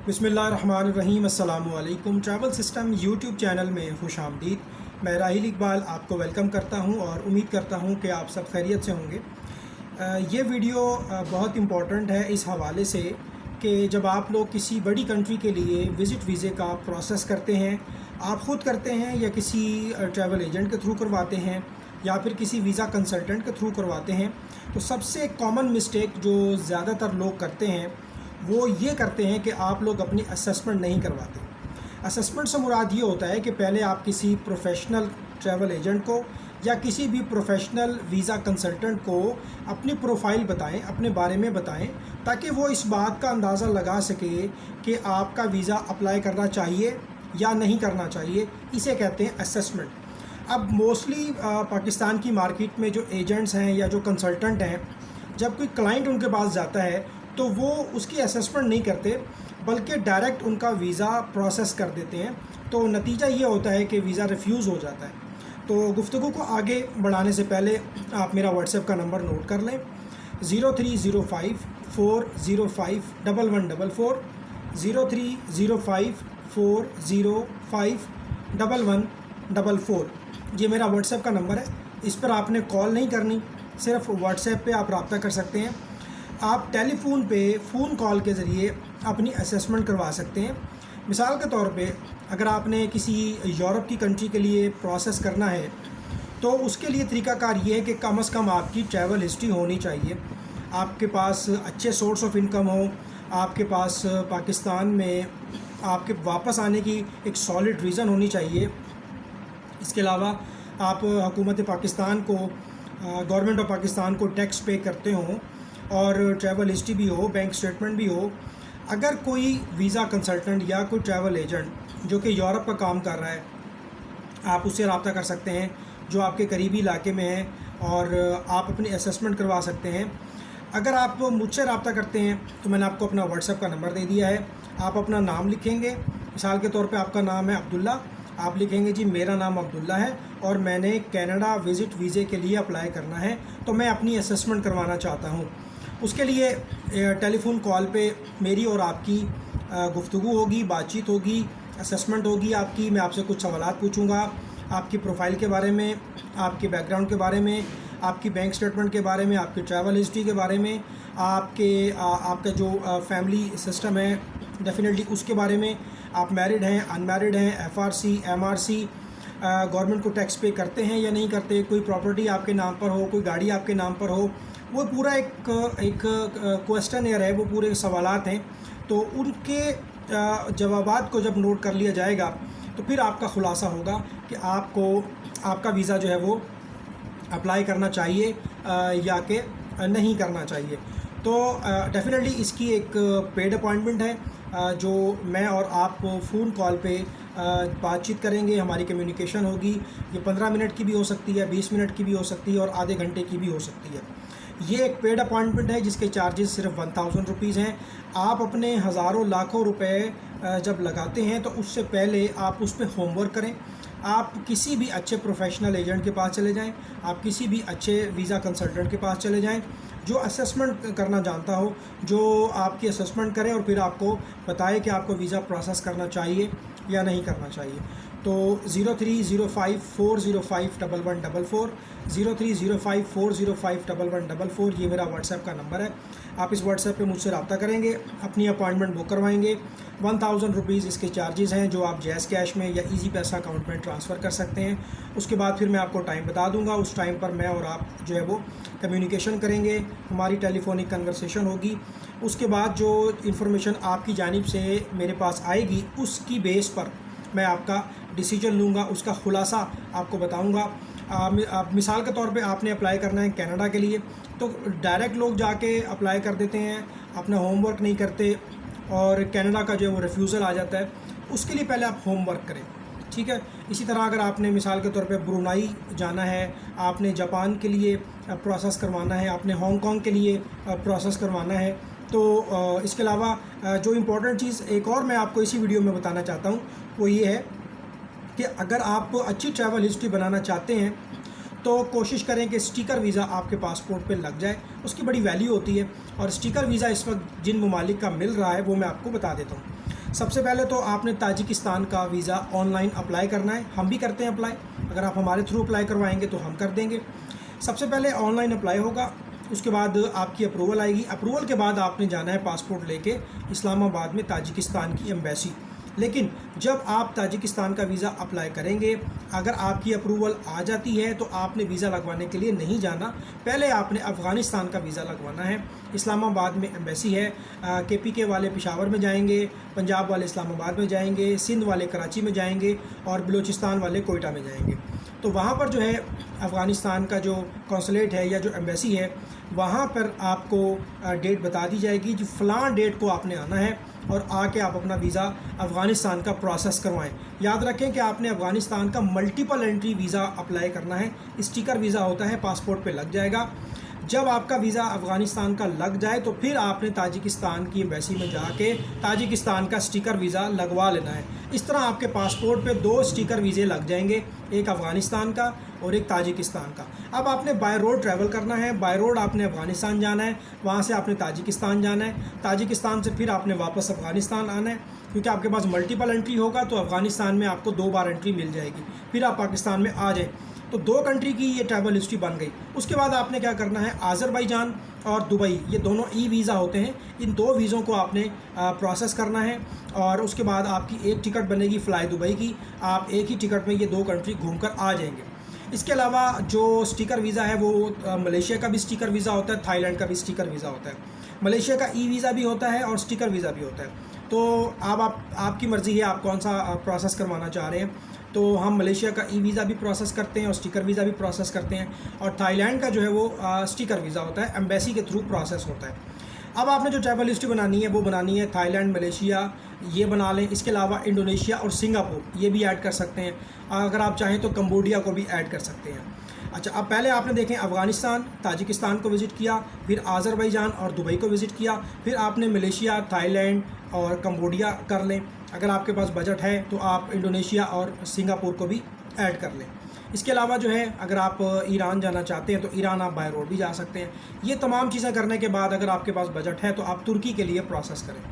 बिस्मिल्लाहिर्रहमानिर्रहीम अस्सलामुअलैकुम। Travel system YouTube channel में खुशामदीद। मैं राहिल इकबाल आपको वेलकम करता हूं और उम्मीद करता हूं कि आप सब खैरियत से होंगे। ये वीडियो बहुत इम्पॉर्टेंट है इस हवाले से कि जब आप लोग किसी बड़ी कंट्री के लिए विज़िट वीज़े का प्रोसेस करते हैं, आप ख़ुद करते हैं या किसी ट्रैवल एजेंट के थ्रू करवाते हैं या फिर किसी वीज़ा कंसल्टेंट के थ्रू करवाते हैं, तो सबसे कॉमन मिस्टेक जो ज़्यादातर लोग करते हैं वो ये करते हैं कि आप लोग अपनी असेसमेंट नहीं करवाते। असेसमेंट से मुराद ये होता है कि पहले आप किसी प्रोफेशनल ट्रैवल एजेंट को या किसी भी प्रोफेशनल वीज़ा कंसल्टेंट को अपनी प्रोफाइल बताएं, अपने बारे में बताएं, ताकि वो इस बात का अंदाज़ा लगा सके कि आपका वीज़ा अप्लाई करना चाहिए या नहीं करना चाहिए। इसे कहते हैं असेसमेंट। अब मोस्टली पाकिस्तान की मार्केट में जो एजेंट्स हैं या जो कंसल्टेंट हैं, जब कोई क्लाइंट उनके पास जाता है तो वो उसकी असेसमेंट नहीं करते बल्कि डायरेक्ट उनका वीज़ा प्रोसेस कर देते हैं। तो नतीजा ये होता है कि वीज़ा रिफ्यूज़ हो जाता है। तो गुफ्तगू को आगे बढ़ाने से पहले आप मेरा व्हाट्सएप का नंबर नोट कर लें, 0305405144, 0305405144। ये मेरा व्हाट्सएप का नंबर है। इस पर आपने कॉल नहीं करनी, सिर्फ व्हाट्सएप पे आप रब्ता कर सकते हैं। आप टेलीफोन पे फ़ोन कॉल के ज़रिए अपनी असेसमेंट करवा सकते हैं। मिसाल के तौर पे अगर आपने किसी यूरोप की कंट्री के लिए प्रोसेस करना है तो उसके लिए तरीक़ाकार ये है कि कम से कम आपकी ट्रैवल हिस्ट्री होनी चाहिए, आपके पास अच्छे सोर्स ऑफ इनकम हो, आपके पास पाकिस्तान में आपके वापस आने की एक सॉलिड रीज़न होनी चाहिए। इसके अलावा आप हुकूमत पाकिस्तान को, गवर्नमेंट ऑफ पाकिस्तान को टैक्स पे करते हों और ट्रैवल हिस्ट्री भी हो, बैंक स्टेटमेंट भी हो। अगर कोई वीज़ा कंसल्टेंट या कोई ट्रैवल एजेंट जो कि यूरोप का काम कर रहा है, आप उससे रब्ता कर सकते हैं जो आपके करीबी इलाके में है और आप अपनी असेसमेंट करवा सकते हैं। अगर आप मुझसे रब्ता करते हैं तो मैंने आपको अपना व्हाट्सएप का नंबर दे दिया है। आप अपना नाम लिखेंगे, मिसाल के तौर पे आपका नाम है अब्दुल्ला, आप लिखेंगे जी मेरा नाम अब्दुल्ला है और मैंने कनाडा विज़िट वीज़े के लिए अप्लाई करना है, तो मैं अपनी असेसमेंट करवाना चाहता हूँ। उसके लिए टेलीफोन कॉल पे मेरी और आपकी गुफ्तगू होगी, बातचीत होगी, असेसमेंट होगी आपकी। मैं आपसे कुछ सवालात पूछूंगा आपकी प्रोफाइल के बारे में, आपके बैकग्राउंड के बारे में, आपकी बैंक स्टेटमेंट के बारे में, आपकी ट्रैवल हिस्ट्री के बारे में, आपका जो फैमिली सिस्टम है डेफिनेटली उसके बारे में, आप मैरिड हैं, अनमैरिड हैं, FRC, MRC, गवर्नमेंट को टैक्स पे करते हैं या नहीं करते, कोई प्रॉपर्टी आपके नाम पर हो, कोई गाड़ी आपके नाम पर हो। वो पूरा एक क्वेश्चन है, वो पूरे सवालात हैं। तो उनके जवाबात को जब नोट कर लिया जाएगा तो फिर आपका ख़ुलासा होगा कि आपको आपका वीज़ा जो है वो अप्लाई करना चाहिए या कि नहीं करना चाहिए। तो डेफिनेटली इसकी एक पेड अपॉइंटमेंट है जो मैं और आप फ़ोन कॉल पे बातचीत करेंगे, हमारी कम्युनिकेशन होगी। ये 15 मिनट की भी हो सकती है, 20 मिनट की भी हो सकती है और आधे घंटे की भी हो सकती है। ये एक पेड अपॉइंटमेंट है जिसके चार्जेस सिर्फ 1000 रुपीज़ हैं। आप अपने हज़ारों लाखों रुपए जब लगाते हैं तो उससे पहले आप उस पर होमवर्क करें। आप किसी भी अच्छे प्रोफेशनल एजेंट के पास चले जाएं, आप किसी भी अच्छे वीज़ा कंसल्टेंट के पास चले जाएं जो असेसमेंट करना जानता हो, जो आपकी असेसमेंट करे और फिर आपको बताए कि आपको वीज़ा प्रोसेस करना चाहिए या नहीं करना चाहिए। तो 0305405144, 0305405144 ये मेरा व्हाट्सएप का नंबर है। आप इस व्हाट्सएप पे मुझसे रब्ता करेंगे, अपनी अपॉइंटमेंट बुक करवाएंगे। 1000 रुपीज़ इसके चार्जेस हैं जो आप जैज़ कैश में या इजी पैसा अकाउंट में ट्रांसफ़र कर सकते हैं। उसके बाद फिर मैं आपको टाइम बता दूंगा, उस टाइम पर मैं और आप जो है वो कम्युनिकेशन करेंगे, हमारी टेलीफोनिक कन्वर्सेशन होगी। उसके बाद जो इन्फॉर्मेशन आपकी जानिब से मेरे पास आएगी उसकी बेस पर मैं आपका डिसीजन लूँगा, उसका ख़ुलासा आपको बताऊँगा। मिसाल के तौर पे आपने अप्लाई करना है कनाडा के लिए, तो डायरेक्ट लोग जाके अप्लाई कर देते हैं, अपना होमवर्क नहीं करते और कनाडा का जो है वो रिफ्यूज़ल आ जाता है। उसके लिए पहले आप होमवर्क करें, ठीक है। इसी तरह अगर आपने मिसाल के तौर पे ब्रुनाई जाना है, आपने जापान के लिए प्रोसेस करवाना है, आपने हांगकांग के लिए प्रोसेस करवाना है, तो इसके अलावा जो इम्पोर्टेंट चीज़ एक और मैं आपको इसी वीडियो में बताना चाहता हूँ वो ये है कि अगर आप अच्छी ट्रैवल हिस्ट्री बनाना चाहते हैं तो कोशिश करें कि स्टिकर वीज़ा आपके पासपोर्ट पे लग जाए, उसकी बड़ी वैल्यू होती है। और स्टिकर वीज़ा इस वक्त जिन ममालिक का मिल रहा है वो मैं आपको बता देता हूँ। सबसे पहले तो आपने ताजिकिस्तान का वीज़ा ऑनलाइन अप्लाई करना है, हम भी करते हैं अप्लाई। अगर आप हमारे थ्रू अप्लाई करवाएंगे तो हम कर देंगे। सबसे पहले ऑनलाइन अप्लाई होगा, उसके बाद आपकी अप्रूवल आएगी। अप्रूवल के बाद आपने जाना है पासपोर्ट लेके इस्लामाबाद में ताजिकिस्तान की एम्बेसी। लेकिन जब आप ताजिकिस्तान का वीज़ा अप्लाई करेंगे, अगर आपकी अप्रूवल आ जाती है तो आपने वीज़ा लगवाने के लिए नहीं जाना, पहले आपने अफ़गानिस्तान का वीज़ा लगवाना है। इस्लामाबाद में एम्बेसी है। KPK वाले पेशावर में जाएंगे, पंजाब वाले इस्लामाबाद में जाएंगे, सिंध वाले कराची में जाएंगे और बलूचिस्तान वाले कोयटा में जाएंगे। तो वहाँ पर जो है अफ़गानिस्तान का जो कौंसलेट है या जो एम्बेसी है, वहाँ पर आपको डेट बता दी जाएगी जो फ़लाँ डेट को आपने आना है और आके आप अपना वीज़ा अफ़गानिस्तान का प्रोसेस करवाएं। याद रखें कि आपने अफ़गानिस्तान का मल्टीपल एंट्री वीज़ा अप्लाई करना है। स्टिकर वीज़ा होता है, पासपोर्ट पे लग जाएगा। जब आपका वीज़ा अफ़गानिस्तान का लग जाए तो फिर आपने ताजिकिस्तान की एम्बेसी में जाके ताजिकिस्तान का स्टिकर वीज़ा लगवा लेना है। इस तरह आपके पासपोर्ट पे 2 स्टिकर वीज़े लग जाएंगे, एक अफ़गानिस्तान का और एक ताजिकिस्तान का। अब आपने बाय रोड ट्रैवल करना है। बाय रोड आपने अफ़गानिस्तान जाना है, वहाँ से आपने ताजिकिस्तान जाना है, ताजिकिस्तान से फिर आपने वापस अफ़गानिस्तान आना है। क्योंकि आपके पास मल्टीपल एंट्री होगा तो अफ़गानिस्तान में आपको 2 बार एंट्री मिल जाएगी, फिर आप पाकिस्तान में आ जाए। तो 2 कंट्री की ये ट्रैवल हिस्ट्री बन गई। उसके बाद आपने क्या करना है, आज़रबाईजान और दुबई, ये दोनों ई वीज़ा होते हैं, इन 2 वीज़ों को आपने प्रोसेस करना है। और उसके बाद आपकी एक टिकट बनेगी फ़्लाई दुबई की, आप एक ही टिकट में ये 2 कंट्री घूमकर आ जाएंगे। इसके अलावा जो स्टिकर वीज़ा है वो मलेशिया का भी स्टिकर वीज़ा होता है, थाईलैंड का भी स्टिकर वीज़ा होता है। मलेशिया का ई वीज़ा भी होता है और स्टिकर वीज़ा भी होता है। तो अब आपकी मर्ज़ी है आप कौन सा प्रोसेस करवाना चाह रहे हैं। तो हम मलेशिया का ई वीज़ा भी प्रोसेस करते हैं और स्टिकर वीज़ा भी प्रोसेस करते हैं। और थाईलैंड का जो है वो स्टिकर वीज़ा होता है, एम्बेसी के थ्रू प्रोसेस होता है। अब आपने जो ट्रैवल हिस्ट्री बनानी है वो बनानी है थाईलैंड, मलेशिया, ये बना लें। इसके अलावा इंडोनेशिया और सिंगापुर ये भी ऐड कर सकते हैं। अगर आप चाहें तो कंबोडिया को भी ऐड कर सकते हैं। अच्छा, अब पहले आपने देखें अफ़गानिस्तान, ताजिकिस्तान को विज़िट किया, फिर आज़रबाईजान और दुबई को विज़िट किया, फिर आपने मलेशिया, थाईलैंड और कंबोडिया कर लें। अगर आपके पास बजट है तो आप इंडोनेशिया और सिंगापुर को भी ऐड कर लें। इसके अलावा जो है अगर आप ईरान जाना चाहते हैं तो ईरान आप बाय रोड भी जा सकते हैं। ये तमाम चीज़ें करने के बाद अगर आपके पास बजट है तो आप तुर्की के लिए प्रोसेस करें।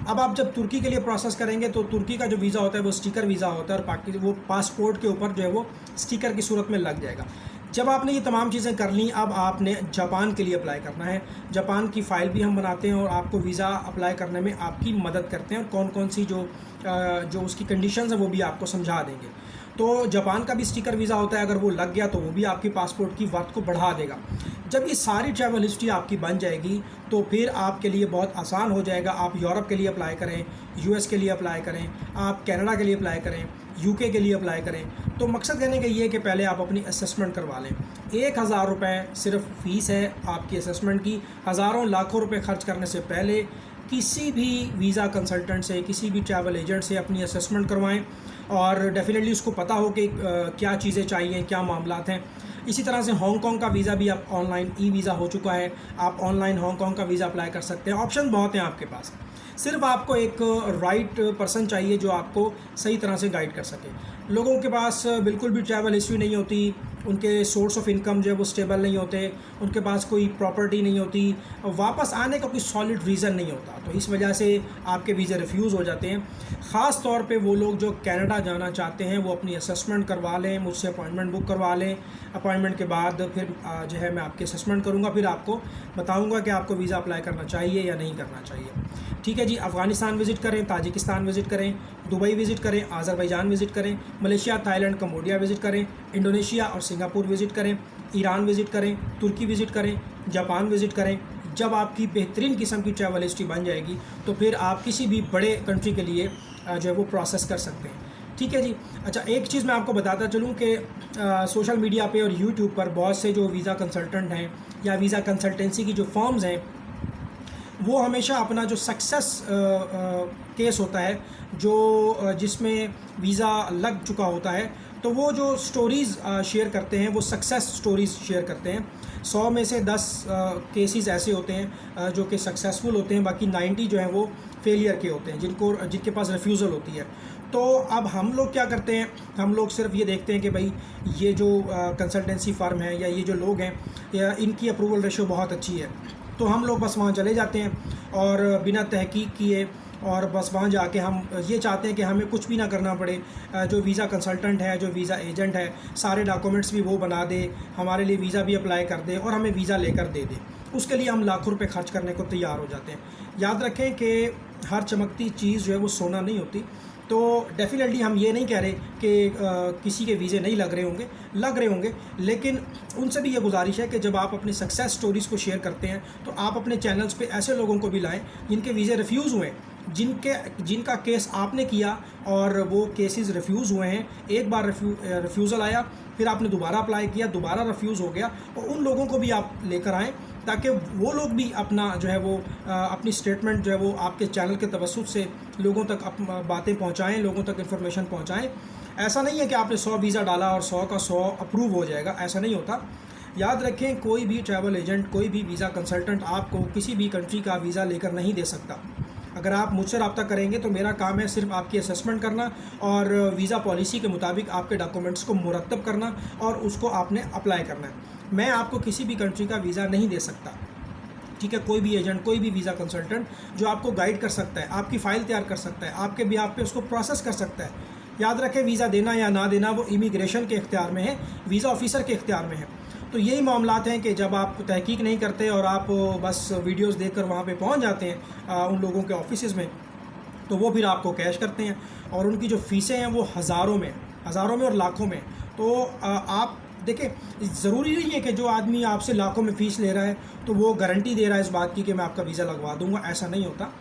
अब आप जब तुर्की के लिए प्रोसेस करेंगे तो तुर्की का जो वीज़ा होता है वो स्टिकर वीज़ा होता है और वो पासपोर्ट के ऊपर जो है वो स्टिकर की सूरत में लग जाएगा। जब आपने ये तमाम चीज़ें कर ली, अब आपने जापान के लिए अप्लाई करना है। जापान की फ़ाइल भी हम बनाते हैं और आपको वीज़ा अप्लाई करने में आपकी मदद करते हैं और कौन कौन सी जो उसकी कंडीशंस है वो भी आपको समझा देंगे। तो जापान का भी स्टिकर वीज़ा होता है, अगर वो लग गया तो वो भी आपकी पासपोर्ट की वक्त को बढ़ा देगा। जब ये सारी ट्रैवल हिस्ट्री आपकी बन जाएगी तो फिर आपके लिए बहुत आसान हो जाएगा। आप यूरोप के लिए अप्लाई करें, US के लिए अप्लाई करें, आप कनाडा के लिए अप्लाई करें, UK के लिए अप्लाई करें। तो मकसद कहने का ये है कि पहले आप अपनी असेसमेंट करवा लें। 1000 रुपये सिर्फ फ़ीस है आपकी असेसमेंट की। हज़ारों लाखों रुपए खर्च करने से पहले किसी भी वीज़ा कंसल्टेंट से, किसी भी ट्रैवल एजेंट से अपनी असेसमेंट करवाएं और डेफिनेटली उसको पता हो कि क्या चीज़ें चाहिए, क्या मामलात हैं। इसी तरह से हांगकांग का वीज़ा भी आप ऑनलाइन ई वीज़ा हो चुका है, आप ऑनलाइन हांगकांग का वीज़ा अप्लाई कर सकते हैं। ऑप्शन बहुत हैं आपके पास, सिर्फ आपको एक राइट पर्सन चाहिए जो आपको सही तरह से गाइड कर सके। लोगों के पास बिल्कुल भी ट्रैवल हिस्ट्री नहीं होती, उनके सोर्स ऑफ इनकम जो है वो स्टेबल नहीं होते, उनके पास कोई प्रॉपर्टी नहीं होती, वापस आने का कोई सॉलिड रीज़न नहीं होता, तो इस वजह से आपके वीज़े रिफ्यूज़ हो जाते हैं। ख़ास तौर पे वो लोग जो कनाडा जाना चाहते हैं वो अपनी असेसमेंट करवा लें, मुझसे अपॉइंटमेंट बुक करवा लें। अपॉइंटमेंट के बाद फिर जो है मैं आपकी असेसमेंट करूँगा, फिर आपको बताऊँगा कि आपको वीज़ा अप्लाई करना चाहिए या नहीं करना चाहिए। ठीक है जी, अफ़गानिस्तान विज़िट करें, ताजिकिस्तान विज़िट करें, दुबई विज़िट करें, आज़रबाईजान विज़िट करें, मलेशिया, थाईलैंड, कंबोडिया विज़िट करें, इंडोनेशिया और सिंगापुर विज़िट करें, ईरान विज़िट करें, तुर्की विज़िट करें, जापान विज़िट करें। जब आपकी बेहतरीन किस्म की ट्रैवल हिस्ट्री बन जाएगी तो फिर आप किसी भी बड़े कंट्री के लिए जो है वो प्रोसेस कर सकते हैं। ठीक है जी। अच्छा, एक चीज़ मैं आपको बताता चलूँ कि सोशल मीडिया पे और यूट्यूब पर बहुत से जो वीज़ा कंसल्टेंट हैं या वीज़ा कंसल्टेंसी की जो फर्म्स हैं वो हमेशा अपना जो सक्सेस केस होता है, जो जिसमें वीज़ा लग चुका होता है, तो वो जो स्टोरीज़ शेयर करते हैं वो सक्सेस स्टोरीज़ शेयर करते हैं। 100 में से 10 केसेस ऐसे होते हैं जो कि सक्सेसफुल होते हैं, बाकी 90 जो हैं वो फेलियर के होते हैं, जिनके पास रिफ्यूज़ल होती है। तो अब हम लोग क्या करते हैं, हम लोग सिर्फ ये देखते हैं कि भाई ये जो कंसल्टेंसी फ़र्म है या ये जो लोग हैं या इनकी अप्रूवल रेशो बहुत अच्छी है, तो हम लोग बस वहाँ चले जाते हैं और बिना तहकीक किए और बस वहाँ जाके हम ये चाहते हैं कि हमें कुछ भी ना करना पड़े। जो वीज़ा कंसल्टेंट है, जो वीज़ा एजेंट है, सारे डॉक्यूमेंट्स भी वो बना दे, हमारे लिए वीज़ा भी अप्लाई कर दे और हमें वीज़ा लेकर दे दे। उसके लिए हम लाखों रुपए खर्च करने को तैयार हो जाते हैं। याद रखें कि हर चमकती चीज़ जो है वो सोना नहीं होती। तो डेफ़िनेटली हम ये नहीं कह रहे कि किसी के वीज़े नहीं लग रहे होंगे, लेकिन उनसे भी ये गुजारिश है कि जब आप अपनी सक्सेस स्टोरीज़ को शेयर करते हैं तो आप अपने चैनल्स पे ऐसे लोगों को भी लाएं जिनके वीज़े रिफ्यूज़ हुए, जिनका केस आपने किया और वो केसेस रिफ्यूज़ हुए हैं। एक बार रिफ्यूज़ल आया, फिर आपने दोबारा अप्लाई किया, दोबारा रिफ्यूज़ हो गया, और उन लोगों को भी आप लेकर आएँ ताकि वो लोग भी अपना जो है वो अपनी स्टेटमेंट जो है वो आपके चैनल के तवस्सुत से लोगों तक बातें पहुंचाएं, लोगों तक इन्फॉर्मेशन पहुंचाएं। ऐसा नहीं है कि आपने 100 वीज़ा डाला और 100 का 100 अप्रूव हो जाएगा, ऐसा नहीं होता। याद रखें, कोई भी ट्रैवल एजेंट, कोई भी वीज़ा कंसल्टेंट आपको किसी भी कंट्री का वीज़ा लेकर नहीं दे सकता। अगर आप मुझसे रब्ता करेंगे तो मेरा काम है सिर्फ आपकी असेसमेंट करना और वीज़ा पॉलिसी के मुताबिक आपके डॉक्यूमेंट्स को मुरतब करना और उसको आपने अप्लाई करना है। मैं आपको किसी भी कंट्री का वीज़ा नहीं दे सकता, ठीक है। कोई भी एजेंट, कोई भी वीज़ा कंसल्टेंट जो आपको गाइड कर सकता है, आपकी फ़ाइल तैयार कर सकता है, आपके बिहाफ पे उसको प्रोसेस कर सकता है। याद रखें, वीज़ा देना या ना देना वो इमिग्रेशन के इख्तियार में है, वीज़ा ऑफिसर के इख्तियार में है। तो यही मामलात हैं कि जब आप तहकीक नहीं करते और आप बस वीडियोस देखकर वहाँ पे पहुँच जाते हैं उन लोगों के ऑफिसेज़ में, तो वो फिर आपको कैश करते हैं और उनकी जो फ़ीसें हैं वो हज़ारों में और लाखों में। तो आप देखें, ज़रूरी नहीं है कि जो आदमी आपसे लाखों में फ़ीस ले रहा है तो वो गारंटी दे रहा है इस बात की कि मैं आपका वीज़ा लगवा दूंगा, ऐसा नहीं होता।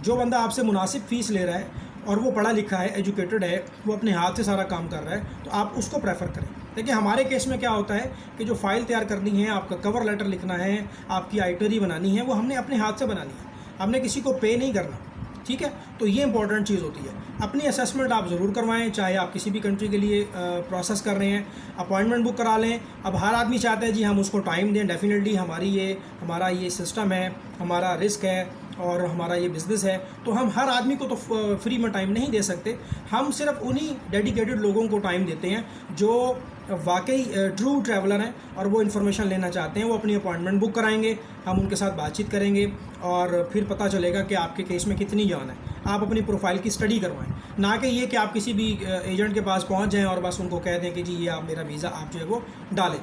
जो बंदा आपसे मुनासिब फ़ीस ले रहा है और वो पढ़ा लिखा है, एजुकेटेड है, वो अपने हाथ से सारा काम कर रहा है, तो आप उसको प्रेफर करें। देखिए, हमारे केस में क्या होता है कि जो फ़ाइल तैयार करनी है, आपका कवर लेटर लिखना है, आपकी आइटनरी बनानी है, वो हमने अपने हाथ से बनानी है, हमने किसी को पे नहीं करना, ठीक है। तो ये इंपॉर्टेंट चीज़ होती है। अपनी असेसमेंट आप ज़रूर करवाएं, चाहे आप किसी भी कंट्री के लिए प्रोसेस कर रहे हैं, अपॉइंटमेंट बुक करा लें। अब हर आदमी चाहता है जी हम उसको टाइम दें, डेफिनेटली हमारा ये सिस्टम है, हमारा रिस्क है और हमारा ये बिज़नेस है, तो हम हर आदमी को तो फ्री में टाइम नहीं दे सकते। हम सिर्फ उन्हीं डेडिकेटेड लोगों को टाइम देते हैं जो वाकई ट्रू ट्रैवलर हैं और वो इन्फॉर्मेशन लेना चाहते हैं। वो अपनी अपॉइंटमेंट बुक कराएंगे, हम उनके साथ बातचीत करेंगे और फिर पता चलेगा कि आपके केस में कितनी जान है। आप अपनी प्रोफाइल की स्टडी करवाएं, ना कि ये कि आप किसी भी एजेंट के पास पहुंच जाएं और बस उनको कह दें कि जी ये आप मेरा वीज़ा आप जो है वो डालें।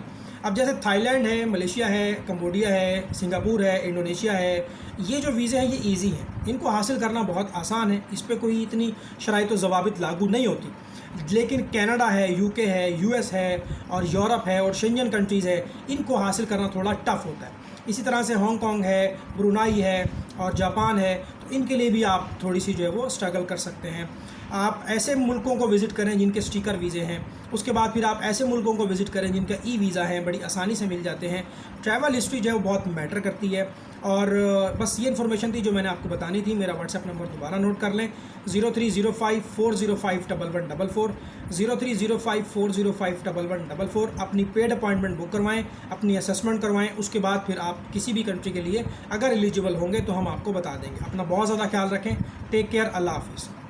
अब जैसे थाईलैंड है, मलेशिया है, कंबोडिया है, सिंगापुर है, इंडोनेशिया है, ये जो वीज़े हैं ये ईजी हैं, इनको हासिल करना बहुत आसान है, इस पर कोई इतनी शराइत व ज़वाबित लागू नहीं होती। लेकिन कनाडा है, यूके है, यूएस है और यूरोप है और शेंजन कंट्रीज़ है, इनको हासिल करना थोड़ा टफ होता है। इसी तरह से हांगकांग है, ब्रुनाई है और जापान है, तो इनके लिए भी आप थोड़ी सी जो है वो स्ट्रगल कर सकते हैं। आप ऐसे मुल्कों को विज़िट करें जिनके स्टिकर वीज़े हैं, उसके बाद फिर आप ऐसे मुल्कों को विज़िट करें जिनका ई वीज़ा है, बड़ी आसानी से मिल जाते हैं। ट्रैवल हिस्ट्री जो है वो बहुत मैटर करती है। और बस ये इन्फॉर्मेशन थी जो मैंने आपको बतानी थी। मेरा व्हाट्सएप नंबर दोबारा नोट कर लें, 0305405144, 0305405144। अपनी पेड अपॉइंटमेंट बुक करवाएं, अपनी असेसमेंट करवाएं, उसके बाद फिर आप किसी भी कंट्री के लिए अगर एलिजिबल होंगे तो हम आपको बता देंगे। अपना बहुत ज़्यादा ख्याल रखें। टेक केयर, अल्लाह हाफिज़।